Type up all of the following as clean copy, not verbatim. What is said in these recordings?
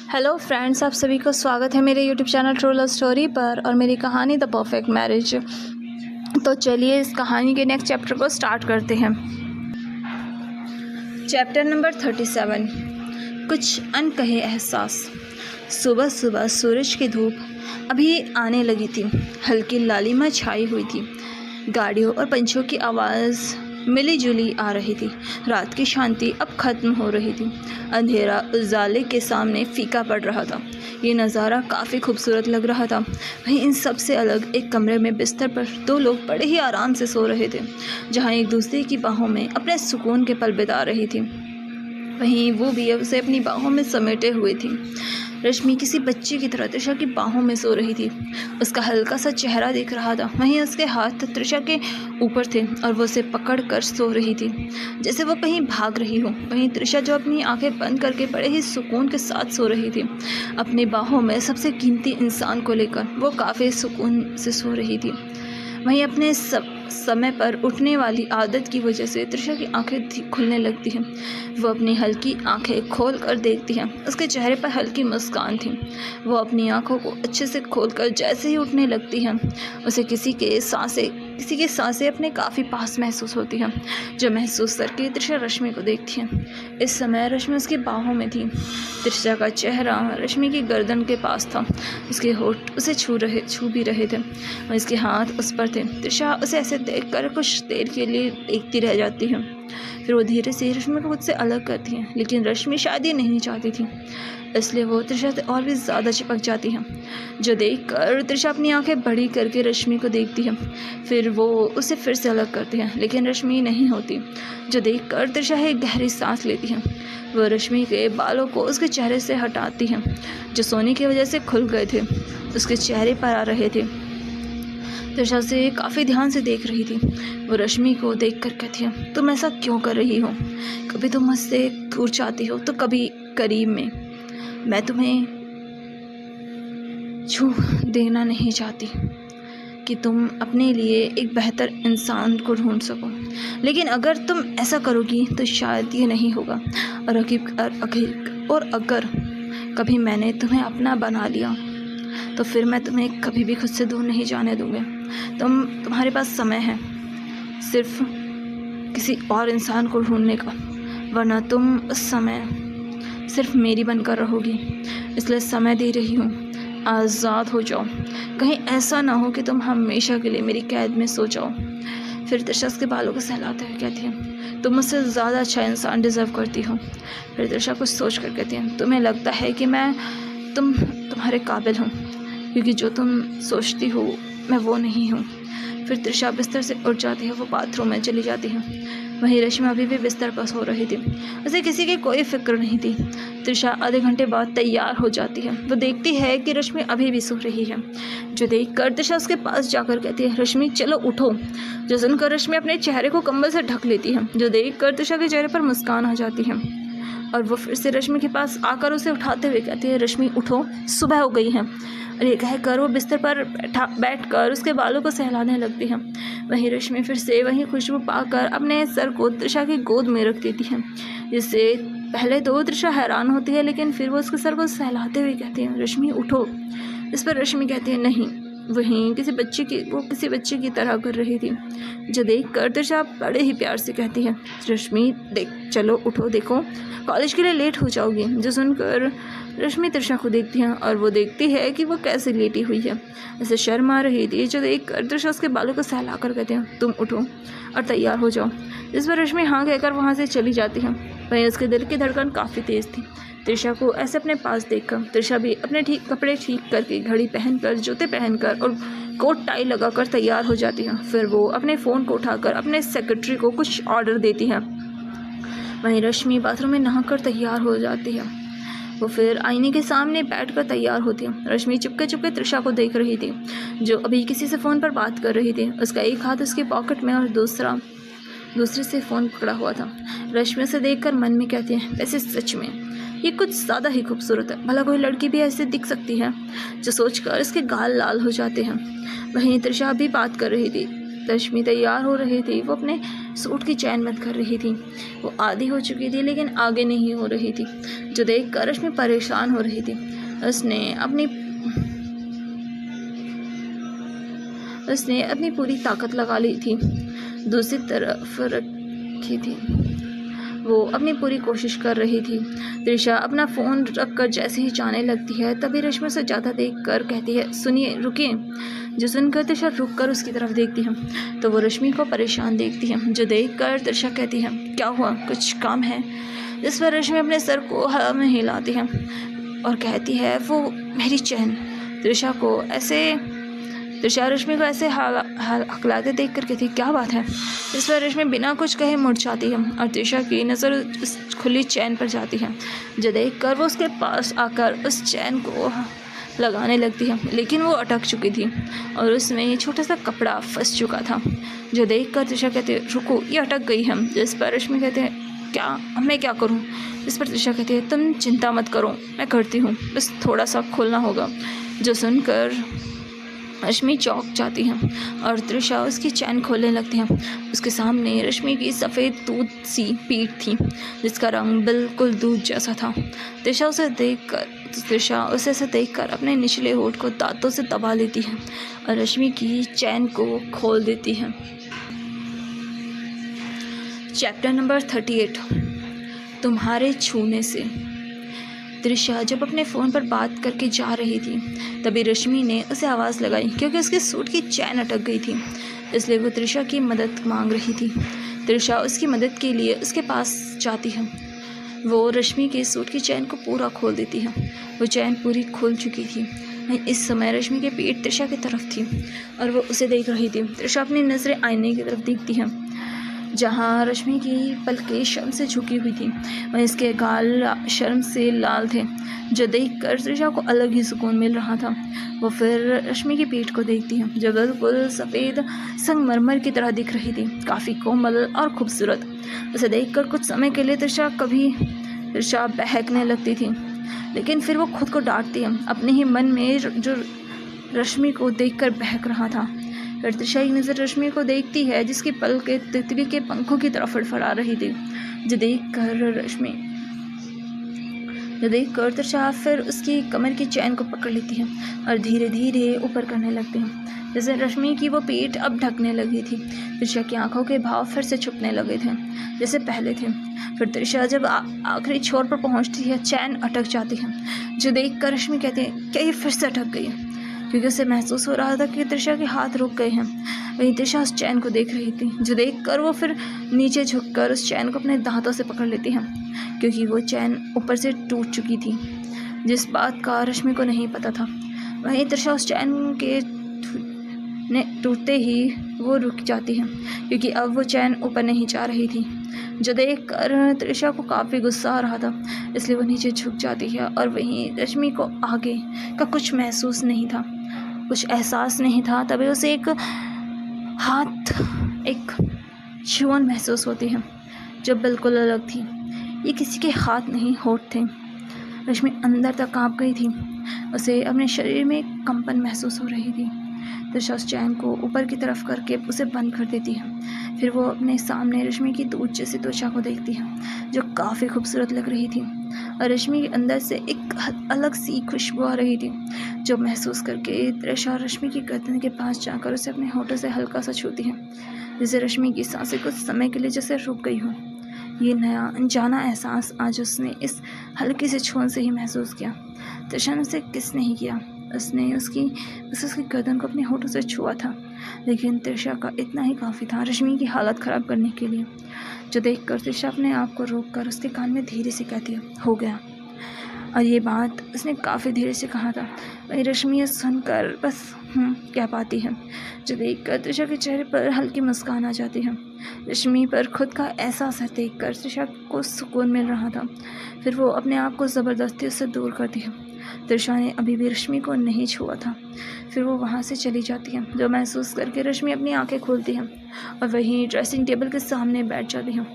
Hello friends, आप सभी को स्वागत है मेरे YouTube channel true love story पर और मेरी कहानी द परफेक्ट मैरिज। तो चलिए इस कहानी के नेक्स्ट चैप्टर को स्टार्ट करते हैं। चैप्टर नंबर 37, कुछ अनकहे एहसास। सुबह सुबह सूरज की धूप अभी आने लगी थी। हल्की लालिमा छाई हुई थी। गाड़ियों और पंछियों की आवाज़ मिली जुली आ रही थी। रात की शांति अब खत्म हो रही थी। अंधेरा उजाले के सामने फीका पड़ रहा था। ये नज़ारा काफ़ी खूबसूरत लग रहा था। वहीं इन सब से अलग एक कमरे में बिस्तर पर दो लोग बड़े ही आराम से सो रहे थे, जहां एक दूसरे की बाहों में अपने सुकून के पल बिता रही थी। वहीं वो भी उसे अपनी बाहों में समेटे हुए थी। रश्मि किसी बच्ची की तरह त्रिशा की बाहों में सो रही थी। उसका हल्का सा चेहरा दिख रहा था। वहीं उसके हाथ त्रिशा के ऊपर थे और वो उसे पकड़ कर सो रही थी, जैसे वो कहीं भाग रही हो। वहीं त्रिशा जो अपनी आंखें बंद करके बड़े ही सुकून के साथ सो रही थी, अपनी बाहों में सबसे कीमती इंसान को लेकर वो काफ़ी सुकून से सो रही थी। वहीं अपने समय पर उठने वाली आदत की वजह से त्रिशा की आंखें खुलने लगती हैं। वो अपनी हल्की आंखें खोल कर देखती है। उसके चेहरे पर हल्की मुस्कान थी। वो अपनी आंखों को अच्छे से खोलकर जैसे ही उठने लगती है, उसे किसी की सांसें अपने काफ़ी पास महसूस होती हैं, जो महसूस करके त्रिशा रश्मि को देखती है। इस समय रश्मि उसकी बाहों में थी। त्रिशा का चेहरा रश्मि की गर्दन के पास था। उसके होठ उसे छू भी रहे थे और उसके हाथ उस पर थे। त्रिशा उसे ऐसे देखकर कुछ देर के लिए देखती रह जाती है। फिर वो धीरे से रश्मि को खुद से अलग करती है, लेकिन रश्मि शायद ये नहीं चाहती थी, इसलिए वो त्रिशा से और भी ज़्यादा चिपक जाती है। जो देखकर त्रिशा अपनी आंखें बड़ी करके रश्मि को देखती है। फिर वो उसे फिर से अलग करती है, लेकिन रश्मि नहीं होती। जो देखकर त्रिशा एक गहरी सांस लेती है। वो रश्मि के बालों को उसके चेहरे से हटाती है, जो सोने की वजह से खुल गए थे, उसके चेहरे पर आ रहे थे। त्रिशा से काफ़ी ध्यान से देख रही थी। वो रश्मि को देख कर कहती है, तुम ऐसा क्यों कर रही हो? कभी तुम मुझसे दूर चाहती हो तो कभी करीब में। मैं तुम्हें छू देना नहीं चाहती कि तुम अपने लिए एक बेहतर इंसान को ढूंढ सको, लेकिन अगर तुम ऐसा करोगी तो शायद ये नहीं होगा। और अगर कभी मैंने तुम्हें अपना बना लिया तो फिर मैं तुम्हें कभी भी खुद से दूर नहीं जाने दूँगी। तुम्हारे पास समय है सिर्फ किसी और इंसान को ढूंढने का, वरना तुम उस समय सिर्फ मेरी बनकर रहोगी। इसलिए समय दे रही हूँ, आज़ाद हो जाओ। कहीं ऐसा ना हो कि तुम हमेशा के लिए मेरी कैद में सो जाओ। फिर त्रिशा के बालों को सहलाते हुए कहती है, तुम मुझसे ज़्यादा अच्छा इंसान डिज़र्व करती हो। फिर त्रिशा कुछ सोच कर कहती है, तुम्हें लगता है कि मैं तुम्हारे काबिल हूँ, क्योंकि जो तुम सोचती हो मैं वो नहीं हूँ। फिर त्रिशा बिस्तर से उठ जाती है। वो बाथरूम में चली जाती है। वहीं रश्मि अभी भी बिस्तर पर सो रही थी। उसे किसी की कोई फिक्र नहीं थी। त्रिशा आधे घंटे बाद तैयार हो जाती है। वो देखती है कि रश्मि अभी भी सो रही है। जो देखकर त्रिशा उसके पास जाकर कहती है, रश्मि चलो उठो। जो सुनकर रश्मि अपने चेहरे को कंबल से ढक लेती है। जो देखकर त्रिशा के चेहरे पर मुस्कान आ जाती है और वो फिर से रश्मि के पास आकर उसे उठाते हुए कहती है, रश्मि उठो, सुबह हो गई है। और ये कहकर वो बिस्तर पर बैठकर उसके बालों को सहलाने लगती है। वहीं रश्मि फिर से वहीं खुशबू पाकर अपने सर को त्रिशा की गोद में रख देती है, जिससे पहले तो त्रिशा हैरान होती है, लेकिन फिर वो उसके सर को सहलाते हुए कहती है, रश्मि उठो। इस पर रश्मि कहती है, नहीं। वहीं किसी बच्चे की तरह कर रही थी। जो देख कर त्रिशा बड़े ही प्यार से कहती है, रश्मि देख चलो उठो, देखो कॉलेज के लिए लेट हो जाओगी। जो सुनकर रश्मि त्रिशा को देखती है और वो देखती है कि वो कैसे लेटी हुई है, ऐसे शर्म आ रही थी। जो देख कर त्रिशा उसके बालों को सहला कर कहते हैं, तुम उठो और तैयार हो जाओ। जिस पर रश्मि हाँ कहकर वहाँ से चली जाती है। वहीं उसके दिल की धड़कन काफ़ी तेज़ थी। त्रिशा को ऐसे अपने पास देखकर त्रिशा भी अपने कपड़े ठीक करके, घड़ी पहनकर, जूते पहनकर और कोट टाई लगाकर तैयार हो जाती है। फिर वो अपने फ़ोन को उठाकर अपने सेक्रेटरी को कुछ ऑर्डर देती है। वहीं रश्मि बाथरूम में नहाकर तैयार हो जाती है। वो फिर आईने के सामने बैठकर तैयार होती है। रश्मि चुपके चुपके त्रिशा को देख रही थी, जो अभी किसी से फ़ोन पर बात कर रही थी। उसका एक हाथ उसके पॉकेट में और दूसरे से फ़ोन पकड़ा हुआ था। रश्मि उसे देखकर मन में कहती है, वैसे सच में ये कुछ ज़्यादा ही खूबसूरत है, भला कोई लड़की भी ऐसे दिख सकती है। जो सोचकर इसके गाल लाल हो जाते हैं। वहीं त्रिशा भी बात कर रही थी। रश्मि तैयार हो रही थी, वो अपने सूट की चैन बंद कर रही थी। वो आधी हो चुकी थी लेकिन आगे नहीं हो रही थी, जो देख कर रश्मि परेशान हो रही थी। उसने अपनी पूरी ताकत लगा ली थी, दूसरी तरफ रखी थी। वो अपनी पूरी कोशिश कर रही थी। त्रिशा अपना फ़ोन रखकर जैसे ही जाने लगती है, तभी रश्मि उसे जाता देख कर कहती है, सुनिए, रुकिए। जो सुनकर त्रिशा रुक कर उसकी तरफ देखती है तो वो रश्मि को परेशान देखती है, जो देख कर त्रिशा कहती है, क्या हुआ, कुछ काम है? इस पर रश्मि अपने सर को हवा में हिलाती है और कहती है, वो मेरी चैन। त्रिशा रश्मि को ऐसे हकलाते देख कर कहती, क्या बात है? इस पर रश्मि बिना कुछ कहे मुड़ जाती है और त्रिशा की नज़र उस खुली चैन पर जाती है, जो देख कर वो उसके पास आकर उस चैन को लगाने लगती है, लेकिन वो अटक चुकी थी और उसमें छोटा सा कपड़ा फंस चुका था, जो देख कर त्रिशा कहते, रुको, ये अटक गई है। जिस पर रश्मि कहते हैं, क्या, मैं क्या करूँ? इस पर त्रिशा कहती है, तुम चिंता मत करो, मैं करती हूँ, बस थोड़ा सा खोलना होगा। जो सुनकर रश्मि चौंक जाती है और त्रिशा उसकी चैन खोलने लगती है। उसके सामने रश्मि की सफ़ेद दूध सी पीठ थी, जिसका रंग बिल्कुल दूध जैसा था। त्रिशा उसे देखकर अपने निचले होठ को दांतों से दबा लेती है और रश्मि की चैन को खोल देती है। चैप्टर नंबर 38, तुम्हारे छूने से। त्रिशा जब अपने फ़ोन पर बात करके जा रही थी, तभी रश्मि ने उसे आवाज़ लगाई, क्योंकि उसके सूट की चैन अटक गई थी, इसलिए वो त्रिशा की मदद मांग रही थी। त्रिशा उसकी मदद के लिए उसके पास जाती है। वो रश्मि के सूट की चैन को पूरा खोल देती है। वो चैन पूरी खुल चुकी थी। इस समय रश्मि के पीठ त्रिशा की तरफ थी और वो उसे देख रही थी। त्रिशा अपनी नज़रें आईने की तरफ देखती है, जहाँ रश्मि की पलकें शर्म से झुकी हुई थी और इसके गाल शर्म से लाल थे, जो देखकर त्रिशा को अलग ही सुकून मिल रहा था। वो फिर रश्मि की पीठ को देखती है, जो बिल्कुल सफ़ेद संगमरमर की तरह दिख रही थी, काफ़ी कोमल और खूबसूरत। उसे देखकर कुछ समय के लिए त्रिशा बहकने लगती थी, लेकिन फिर वो खुद को डांटती है, अपने ही मन में जो रश्मि को देखकर बहक रहा था। फिर त्रिशा की नज़र रश्मि को देखती है, जिसकी पलकें तितली के पंखों की तरफ फड़फड़ा रही थी, जो देखकर त्रिशा फिर उसकी कमर की चैन को पकड़ लेती है और धीरे धीरे ऊपर करने लगती है, जैसे रश्मि की वो पीठ अब ढकने लगी थी। त्रिशा की आंखों के भाव फिर से छुपने लगे थे, जैसे पहले थे। फिर त्रिशा जब आखिरी छोर पर पहुंचती है, चैन अटक जाती है, जो देखकर रश्मि कहती है, क्या ये फिर से अटक गई? क्योंकि उसे महसूस हो रहा था कि त्रिशा के हाथ रुक गए हैं। वहीं त्रिशा उस चैन को देख रही थी, जो देखकर वो फिर नीचे झुककर उस चैन को अपने दांतों से पकड़ लेती है, क्योंकि वो चैन ऊपर से टूट चुकी थी, जिस बात का रश्मि को नहीं पता था। वहीं त्रिशा उस चैन के टूटते ही वो रुक जाती है, क्योंकि अब वो चैन ऊपर नहीं जा रही थी, जो देखकर त्रिशा को काफ़ी गुस्सा आ रहा था, इसलिए वो नीचे झुक जाती है। और वहीं रश्मि को आगे का कुछ महसूस नहीं था, कुछ एहसास नहीं था। तभी उसे एक छुअन महसूस होती है, जो बिल्कुल अलग थी। ये किसी के हाथ नहीं, होठ थे। रश्मि अंदर तक काँप गई थी, उसे अपने शरीर में कंपन महसूस हो रही थी। त्रिशा उस चैन को ऊपर की तरफ करके उसे बंद कर देती है। फिर वो अपने सामने रश्मि की दूध जैसी त्वचा को देखती है, जो काफ़ी खूबसूरत लग रही थी, और रश्मि के अंदर से एक अलग सी खुशबू आ रही थी, जो महसूस करके त्रिशा रश्मि की गर्दन के पास जाकर उसे अपने होठों से हल्का सा छूती है, जिससे रश्मि की सांसें कुछ समय के लिए जैसे रुक गई हो। ये नया अनजाना एहसास आज उसने इस हल्की से छून से ही महसूस किया। त्रिशा ने उसे किस नहीं किया, उसने उसकी गर्दन को अपने होठों से छुआ था, लेकिन त्रिशा का इतना ही काफ़ी था रश्मि की हालत ख़राब करने के लिए, जो देखकर त्रिशा अपने आप को रोककर उसके कान में धीरे से कहती है, हो गया। और ये बात उसने काफ़ी धीरे से कहा था। वही रश्मि ये सुनकर बस कह पाती है, जो देखकर त्रिशा के चेहरे पर हल्की मुस्कान आ जाती है। रश्मि पर खुद का एहसास देखकर त्रिशा को सुकून मिल रहा था। फिर वो अपने आप को ज़बरदस्ती उससे दूर करती है। त्रिशा ने अभी भी रश्मि को नहीं छुआ था। फिर वो वहाँ से चली जाती है, जो महसूस करके रश्मि अपनी आंखें खोलती है और वहीं ड्रेसिंग टेबल के सामने बैठ जाती है,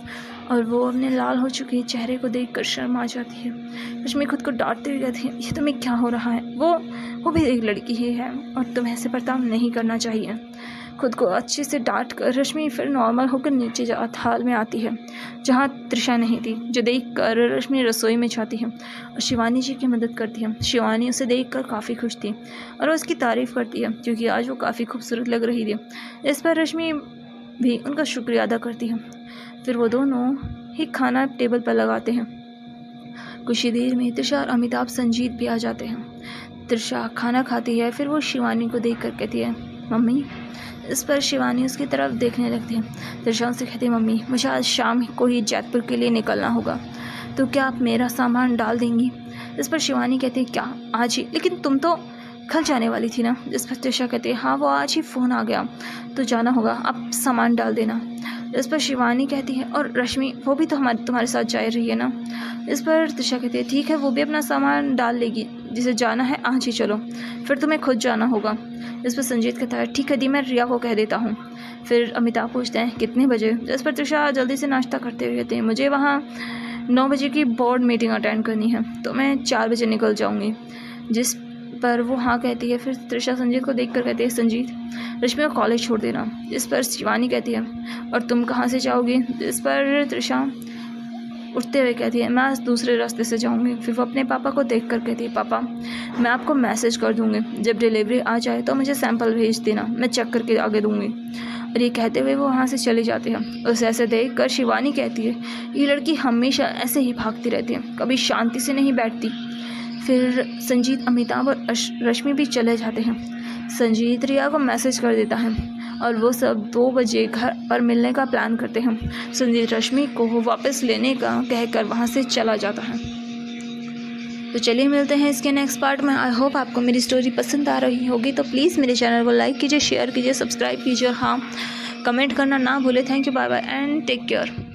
और वो अपने लाल हो चुके चेहरे को देखकर शर्म आ जाती है। रश्मि खुद को डांटते हुए कहती है, ये तुम्हें क्या हो रहा है? वो भी एक लड़की ही है और तुम्हें ऐसे बर्ताव नहीं करना चाहिए। खुद को अच्छे से डांट कर रश्मि फिर नॉर्मल होकर नीचे हाल में आती है जहाँ त्रिशा नहीं थी, जो देख कर रश्मि रसोई में जाती है और शिवानी जी की मदद करती है। शिवानी उसे देख कर काफ़ी खुश थी और वो उसकी तारीफ़ करती है क्योंकि आज वो काफ़ी खूबसूरत लग रही थी। इस पर रश्मि भी उनका शुक्रिया अदा करती है। फिर वो दोनों ही खाना टेबल पर लगाते हैं। कुछ ही देर में त्रिशा और अमिताभ संजीत भी आ जाते हैं। त्रिशा खाना खाती है, फिर वो शिवानी को देख कर कहती है, मम्मी। इस पर शिवानी उसकी तरफ देखने लगती है। त्रिशा उनसे कहती है, मम्मी मुझे आज शाम को ही जयपुर के लिए निकलना होगा, तो क्या आप मेरा सामान डाल देंगी? इस पर शिवानी कहती है, क्या आज ही? लेकिन तुम तो कल जाने वाली थी ना। इस पर त्रिशा कहती है, हाँ वो आज ही फ़ोन आ गया तो जाना होगा, आप सामान डाल देना। इस पर शिवानी कहती है, और रश्मि वो भी तो तुम्हारे साथ जा रही है ना। इस पर त्रिशा कहती है, ठीक है वो भी अपना सामान डाल लेगी, जिसे जाना है आज ही चलो, फिर तुम्हें खुद जाना होगा। इस पर संजीत कहता है, ठीक है दी, मैं रिया को कह देता हूँ। फिर अमिताभ पूछते हैं, कितने बजे? इस पर त्रिशा जल्दी से नाश्ता करते हुए कहते हैं, मुझे वहाँ 9 बजे की बोर्ड मीटिंग अटेंड करनी है, तो मैं 4 बजे निकल जाऊँगी। जिस पर वो हाँ कहती है। फिर त्रिशा संजीत को देखकर कहती है, संजीत रश्मि को कॉलेज छोड़ देना। इस पर शिवानी कहती है, और तुम कहाँ से जाओगी? इस पर त्रिशा उठते हुए कहती है, मैं आज दूसरे रास्ते से जाऊंगी। फिर वो अपने पापा को देखकर कहती है, पापा मैं आपको मैसेज कर दूंगी, जब डिलीवरी आ जाए तो मुझे सैंपल भेज देना, मैं चेक करके आगे दूंगी। और ये कहते हुए वो वहाँ से चली जाती है। उसे ऐसे देख कर शिवानी कहती है, ये लड़की हमेशा ऐसे ही भागती रहती है, कभी शांति से नहीं बैठती। फिर संजीत, अमिताभ और रश्मि भी चले जाते हैं। संजीत रिया को मैसेज कर देता है और वो सब 2 बजे घर पर मिलने का प्लान करते हैं। संजीत रश्मि को वापस लेने का कहकर वहाँ से चला जाता है। तो चलिए मिलते हैं इसके नेक्स्ट पार्ट में। आई होप आपको मेरी स्टोरी पसंद आ रही होगी, तो प्लीज़ मेरे चैनल को लाइक कीजिए, शेयर कीजिए, सब्सक्राइब कीजिए और हाँ, कमेंट करना ना भूले। Thank you, bye bye and take care.